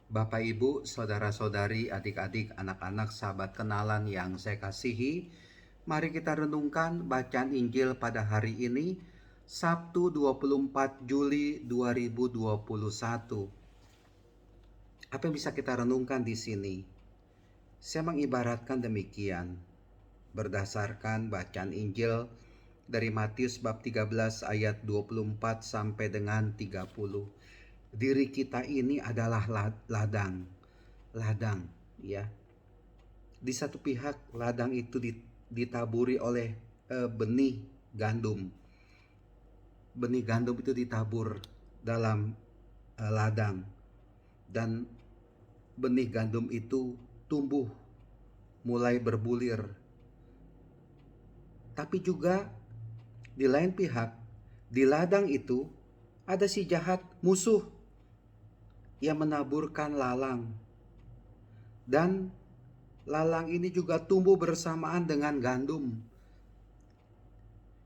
Bapak, Ibu, saudara-saudari, adik-adik, anak-anak, sahabat kenalan yang saya kasihi, mari kita renungkan bacaan Injil pada hari ini, Sabtu 24 Juli 2021. Apa yang bisa kita renungkan di sini? Saya mengibaratkan demikian, berdasarkan bacaan Injil dari Matius bab 13 ayat 24 sampai dengan 30. Diri kita ini adalah ladang, ya. Di satu pihak ladang itu ditaburi oleh benih gandum. Benih gandum itu ditabur dalam ladang, dan benih gandum itu tumbuh mulai berbulir. Tapi juga di lain pihak, di ladang itu ada si jahat, musuh yang menaburkan lalang. Dan lalang ini juga tumbuh bersamaan dengan gandum.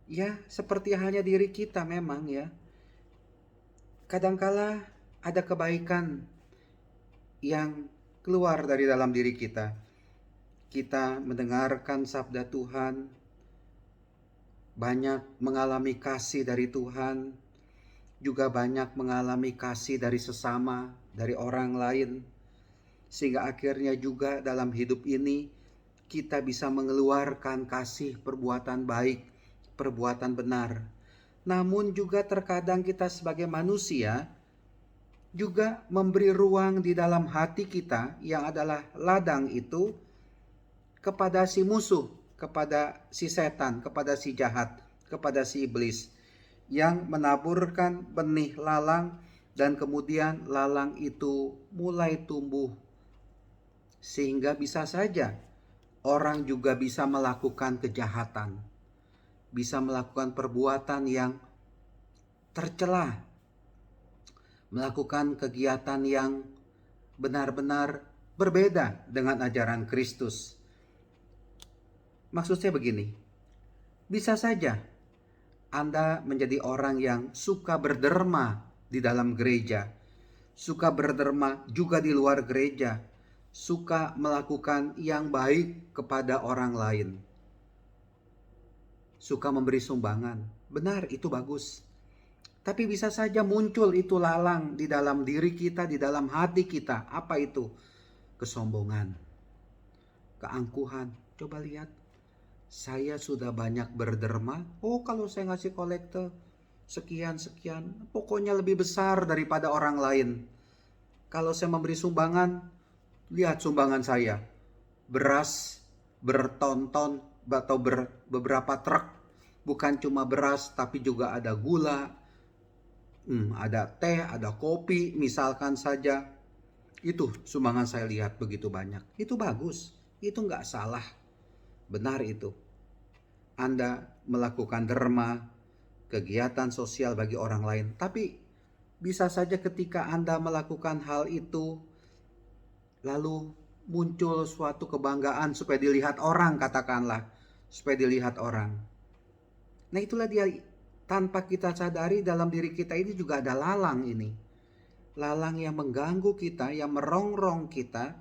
Ya, seperti halnya diri kita memang ya. Kadangkala ada kebaikan yang keluar dari dalam diri kita. Kita mendengarkan sabda Tuhan, banyak mengalami kasih dari Tuhan, juga banyak mengalami kasih dari sesama, dari orang lain. Sehingga akhirnya juga dalam hidup ini kita bisa mengeluarkan kasih, perbuatan baik, perbuatan benar. Namun juga terkadang kita sebagai manusia juga memberi ruang di dalam hati kita yang adalah ladang itu kepada si musuh, kepada si setan, kepada si jahat, kepada si iblis yang menaburkan benih lalang, dan kemudian lalang itu mulai tumbuh. Sehingga bisa saja orang juga bisa melakukan kejahatan, bisa melakukan perbuatan yang tercela, melakukan kegiatan yang benar-benar berbeda dengan ajaran Kristus. Maksud saya begini, bisa saja Anda menjadi orang yang suka berderma di dalam gereja, suka berderma juga di luar gereja, suka melakukan yang baik kepada orang lain, suka memberi sumbangan. Benar, itu bagus. Tapi bisa saja muncul itu lalang di dalam diri kita, di dalam hati kita. Apa itu? Kesombongan, keangkuhan. Coba lihat, saya sudah banyak berderma. Oh, kalau saya ngasih kolekte sekian-sekian, pokoknya lebih besar daripada orang lain. Kalau saya memberi sumbangan, lihat sumbangan saya, beras bertonton atau beberapa truk. Bukan cuma beras, tapi juga ada gula, ada teh, ada kopi, misalkan saja. Itu sumbangan saya lihat begitu banyak. Itu bagus, itu nggak salah, benar itu. Anda melakukan derma, kegiatan sosial bagi orang lain. Tapi bisa saja ketika Anda melakukan hal itu, lalu muncul suatu kebanggaan supaya dilihat orang, katakanlah, supaya dilihat orang. Nah, itulah dia, tanpa kita sadari dalam diri kita ini juga ada lalang ini. Lalang yang mengganggu kita, yang merongrong kita,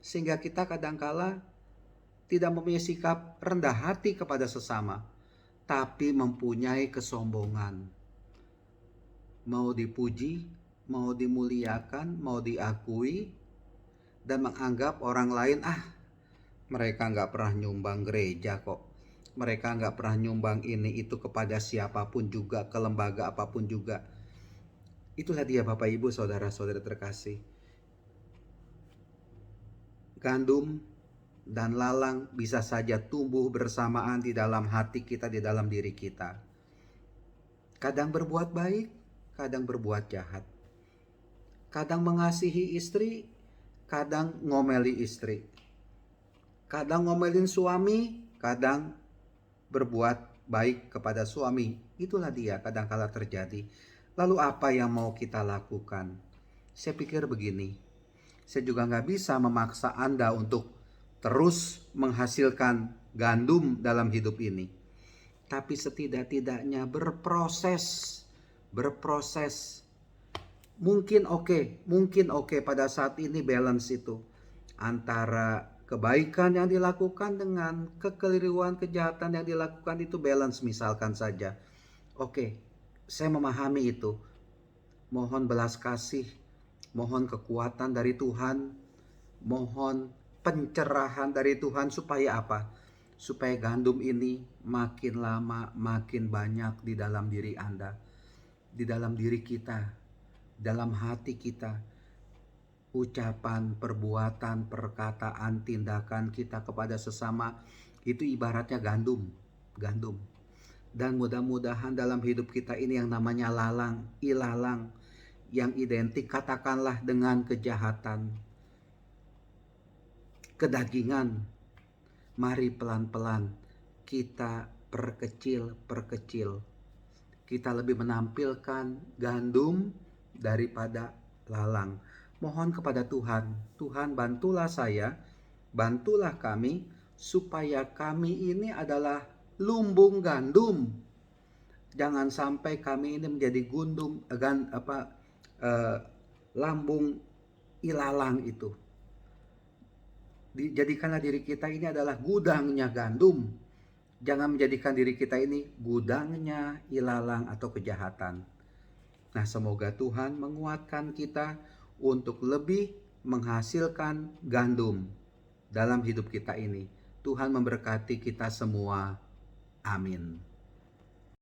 sehingga kita kadangkala tidak mempunyai sikap rendah hati kepada sesama, tapi mempunyai kesombongan. Mau dipuji, mau dimuliakan, mau diakui, dan menganggap orang lain, mereka nggak pernah nyumbang gereja kok. Mereka nggak pernah nyumbang ini itu kepada siapapun juga, ke lembaga apapun juga. Itulah dia Bapak Ibu saudara-saudara terkasih. Gandum dan lalang bisa saja tumbuh bersamaan di dalam hati kita, di dalam diri kita. Kadang berbuat baik, kadang berbuat jahat. Kadang mengasihi istri, kadang ngomeli istri. Kadang ngomelin suami, kadang berbuat baik kepada suami. Itulah dia kadangkala terjadi. Lalu apa yang mau kita lakukan? Saya pikir begini, saya juga nggak bisa memaksa Anda untuk terus menghasilkan gandum dalam hidup ini. Tapi setidak-tidaknya berproses mungkin oke pada saat ini balance itu antara kebaikan yang dilakukan dengan kekeliruan, kejahatan yang dilakukan, itu balance misalkan saja. Oke, saya memahami itu. Mohon belas kasih, mohon kekuatan dari Tuhan, mohon pencerahan dari Tuhan supaya apa? Supaya gandum ini makin lama makin banyak di dalam diri Anda, di dalam diri kita, dalam hati kita. Ucapan, perbuatan, perkataan, tindakan kita kepada sesama itu ibaratnya gandum, gandum. Dan mudah-mudahan dalam hidup kita ini yang namanya lalang, ilalang, yang identik katakanlah dengan kejahatan, kedagingan, mari pelan-pelan kita perkecil. Kita lebih menampilkan gandum daripada lalang. Mohon kepada Tuhan, Tuhan bantulah saya, bantulah kami, supaya kami ini adalah lumbung gandum. Jangan sampai kami ini menjadi lambung ilalang itu. Jadikanlah diri kita ini adalah gudangnya gandum. Jangan menjadikan diri kita ini gudangnya ilalang atau kejahatan. Nah, semoga Tuhan menguatkan kita untuk lebih menghasilkan gandum dalam hidup kita ini. Tuhan memberkati kita semua. Amin.